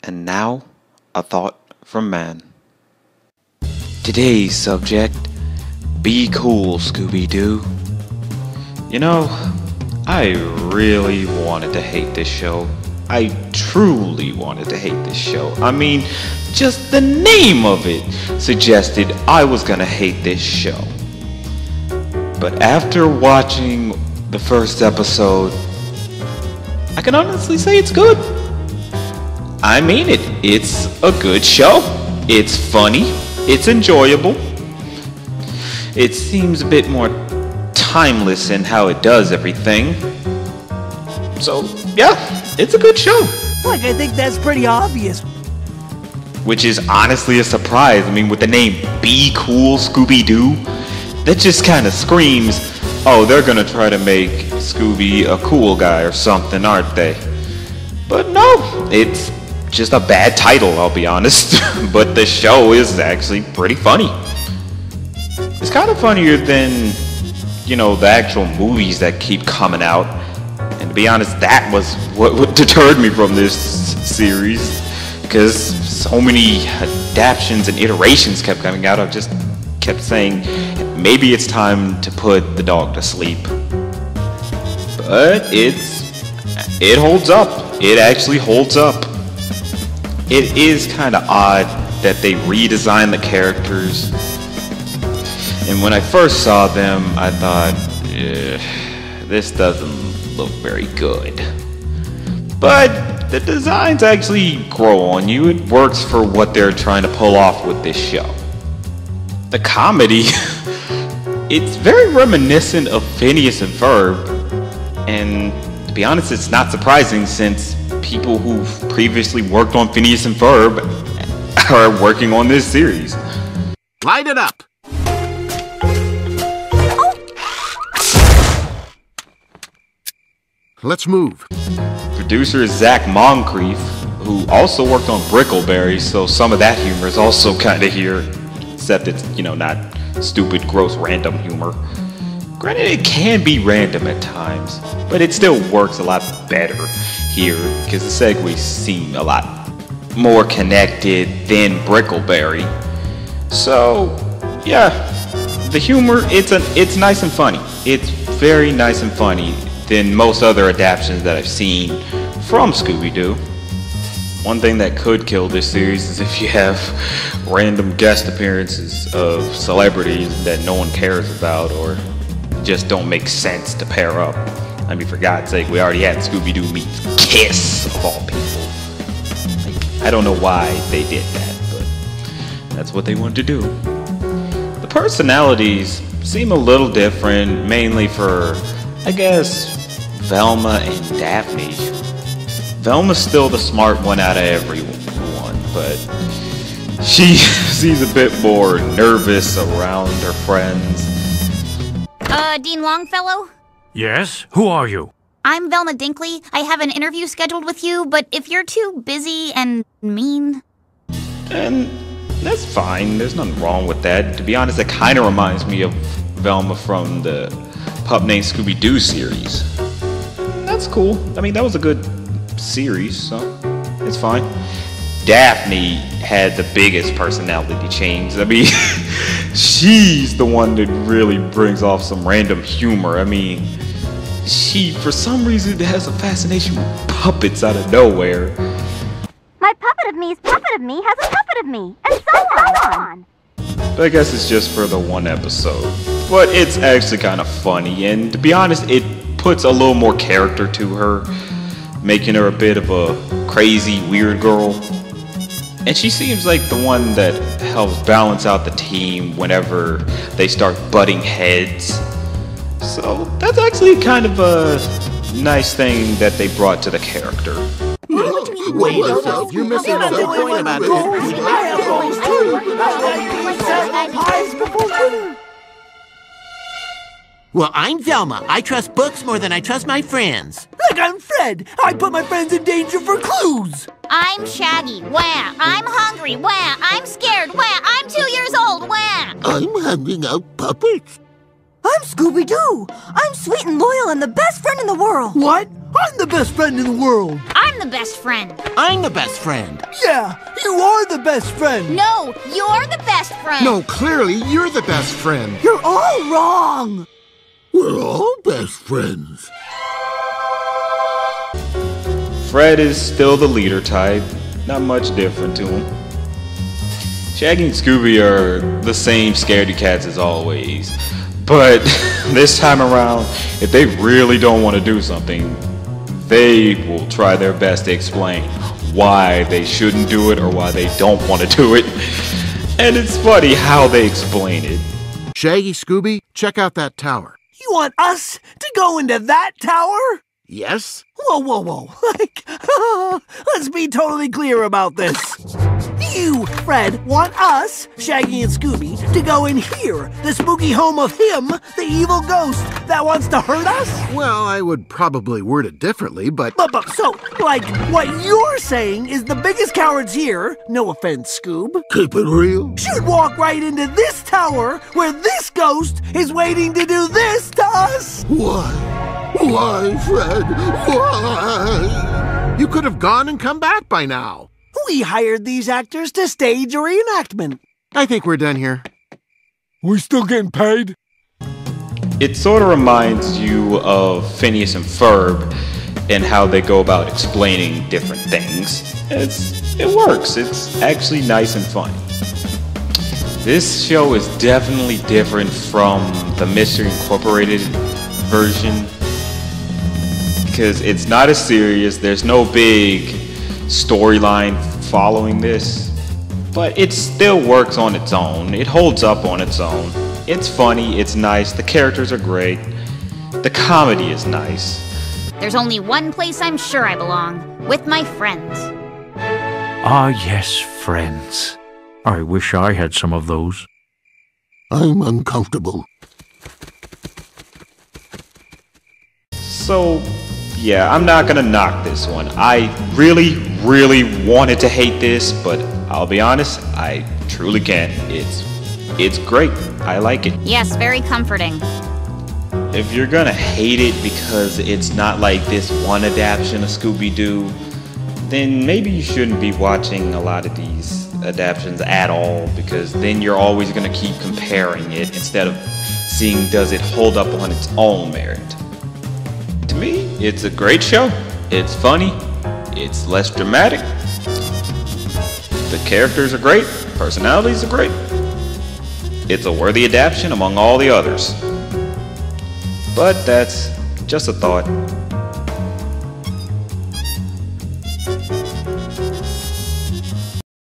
And now, a thought from man. Today's subject, be cool, Scooby-Doo. You know, I really wanted to hate this show. I truly wanted to hate this show. I mean, just the name of it suggested I was gonna hate this show. But after watching the first episode, I can honestly say it's good. I mean it. It's a good show. It's funny. It's enjoyable. It seems a bit more timeless in how it does everything. So, yeah, it's a good show. Look, I think that's pretty obvious. Which is honestly a surprise. I mean, with the name Be Cool Scooby-Doo, that just kind of screams, oh, they're gonna try to make Scooby a cool guy or something, aren't they? But no, it's just a bad title, I'll be honest. But the show is actually pretty funny. It's kind of funnier than, you know, the actual movies that keep coming out. And to be honest, that was what deterred me from this series. Because so many adaptations and iterations kept coming out, I just kept saying, maybe it's time to put the dog to sleep. But it holds up. It actually holds up. It is kind of odd that they redesigned the characters. And when I first saw them, I thought, this doesn't look very good. But the designs actually grow on you. It works for what they're trying to pull off with this show. The comedy, it's very reminiscent of Phineas and Ferb. And to be honest, it's not surprising since people who've previously worked on Phineas and Ferb are working on this series. Light it up! Let's move. Producer Zach Moncrief, who also worked on Brickleberry, so some of that humor is also kind of here, except it's, you know, not stupid, gross, random humor. Granted, it can be random at times, but it still works a lot better here because the segues seem a lot more connected than Brickleberry. So, yeah, the humor, it's nice and funny. It's very nice and funny than most other adaptations that I've seen from Scooby-Doo. One thing that could kill this series is if you have random guest appearances of celebrities that no one cares about or just don't make sense to pair up. I mean, for God's sake, we already had Scooby-Doo meets Kiss, of all people. Like, I don't know why they did that, but that's what they wanted to do. The personalities seem a little different, mainly for, I guess, Velma and Daphne. Velma's still the smart one out of everyone, but she seems a bit more nervous around her friends. Dean Longfellow? Yes? Who are you? I'm Velma Dinkley. I have an interview scheduled with you, but if you're too busy and mean... And that's fine. There's nothing wrong with that. To be honest, it kind of reminds me of Velma from the Pup Named Scooby-Doo series. That's cool. I mean, that was a good series, so it's fine. Daphne had the biggest personality change. I mean, she's the one that really brings off some random humor. I mean, she, for some reason, has a fascination with puppets out of nowhere. My puppet of me's puppet of me has a puppet of me, and so on. But I guess it's just for the one episode. But it's actually kind of funny, and to be honest, it puts a little more character to her, making her a bit of a crazy, weird girl. And she seems like the one that helps balance out the team whenever they start butting heads. So that's actually kind of a nice thing that they brought to the character. Wait a second, you're missing the whole point about it. Well, I'm Velma. I trust books more than I trust my friends. Look, I'm Fred. I put my friends in danger for clues. I'm Shaggy. Wah. I'm hungry. Wah. I'm scared. Wah. I'm 2 years old. Wah. I'm handing out puppets. I'm Scooby-Doo. I'm sweet and loyal and the best friend in the world. What? I'm the best friend in the world. I'm the best friend. I'm the best friend. Yeah, you are the best friend. No, you're the best friend. No, clearly you're the best friend. You're all wrong. We're all best friends. Fred is still the leader type, not much different to him. Shaggy and Scooby are the same scaredy cats as always, but this time around, if they really don't want to do something, they will try their best to explain why they shouldn't do it or why they don't want to do it. And it's funny how they explain it. Shaggy, Scooby, check out that tower. You want us to go into that tower? Yes? Whoa. Like, let's be totally clear about this. You, Fred, want us, Shaggy and Scooby, to go in here, the spooky home of him, the evil ghost that wants to hurt us? Well, I would probably word it differently, but... So, like, what you're saying is the biggest cowards here, no offense, Scoob, Keep it real. should walk right into this tower where this ghost is waiting to do this to us? Why? Why, Fred? Why? You could have gone and come back by now. We hired these actors to stage a reenactment. I think we're done here. We still getting paid? It sort of reminds you of Phineas and Ferb and how they go about explaining different things. It works. It's actually nice and funny. This show is definitely different from the Mystery Incorporated version because it's not as serious. There's no big storyline following this, but it still works on its own. It holds up on its own. It's funny, it's nice, the characters are great, the comedy is nice. There's only one place I'm sure I belong, with my friends. Ah, yes, friends. I wish I had some of those. I'm uncomfortable. So, yeah, I'm not gonna knock this one. I really wanted to hate this, but I'll be honest, I truly can't. It's great. I like it. Yes, very comforting. If you're gonna hate it because it's not like this one adaptation of Scooby-Doo, then maybe you shouldn't be watching a lot of these adaptations at all, because then you're always gonna keep comparing it instead of seeing does it hold up on its own merit. To me, it's a great show. It's funny. It's less dramatic. The characters are great. Personalities are great. It's a worthy adaptation among all the others. But that's just a thought.